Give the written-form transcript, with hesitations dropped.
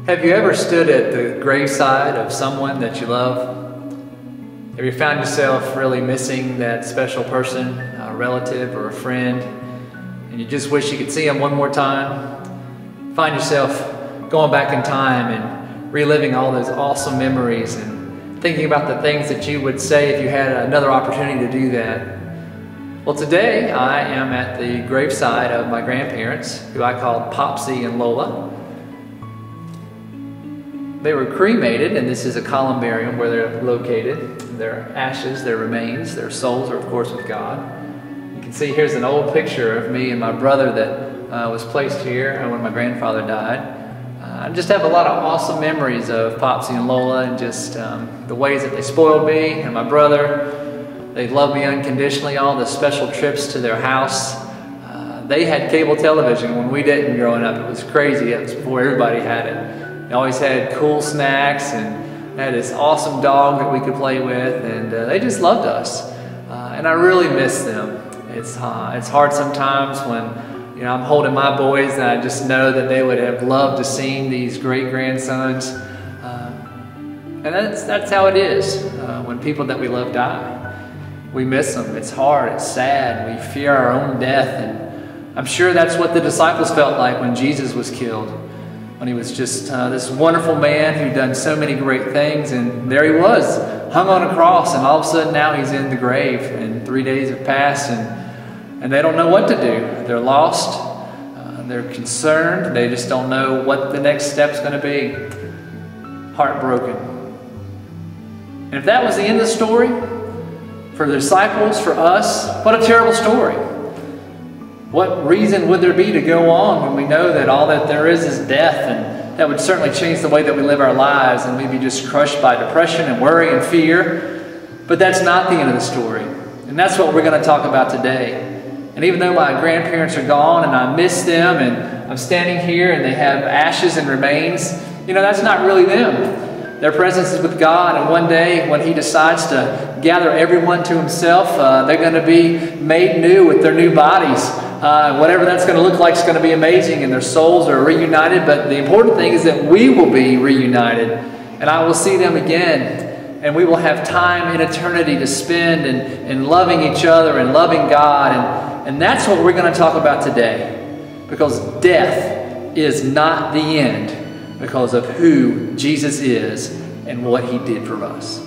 Have you ever stood at the graveside of someone that you love? Have you found yourself really missing that special person, a relative or a friend, and you just wish you could see them one more time? Find yourself going back in time and reliving all those awesome memories and thinking about the things that you would say if you had another opportunity to do that. Well, today I am at the graveside of my grandparents, who I called Popsy and Lola. They were cremated, and this is a columbarium where they're located. Their ashes, their remains, their souls are of course with God. You can see here's an old picture of me and my brother that was placed here when my grandfather died. I just have a lot of awesome memories of Popsy and Lola, and just the ways that they spoiled me and my brother. They loved me unconditionally, all the special trips to their house. They had cable television when we didn't growing up. It was crazy. It was before everybody had it. They always had cool snacks and had this awesome dog that we could play with, and they just loved us. And I really miss them. It's hard sometimes when I'm holding my boys and I just know that they would have loved to see these great grandsons. And that's how it is when people that we love die. We miss them. It's hard, it's sad, we fear our own death, and I'm sure that's what the disciples felt like when Jesus was killed. When he was just this wonderful man who'd done so many great things, and there he was, hung on a cross, and all of a sudden now he's in the grave, and 3 days have passed, and they don't know what to do. They're lost, they're concerned, they just don't know what the next step's going to be. Heartbroken. And if that was the end of the story, for the disciples, for us, what a terrible story. What reason would there be to go on when we know that all that there is death, and that would certainly change the way that we live our lives, and we'd be just crushed by depression and worry and fear. But that's not the end of the story. And that's what we're going to talk about today. And even though my grandparents are gone and I miss them, and I'm standing here and they have ashes and remains, that's not really them. Their presence is with God, and one day when He decides to gather everyone to Himself, they're going to be made new with their new bodies. Whatever that's going to look like is going to be amazing, and their souls are reunited. But the important thing is that we will be reunited, and I will see them again, and we will have time in eternity to spend in loving each other and loving God. And that's what we're going to talk about today, because death is not the end, because of who Jesus is and what He did for us.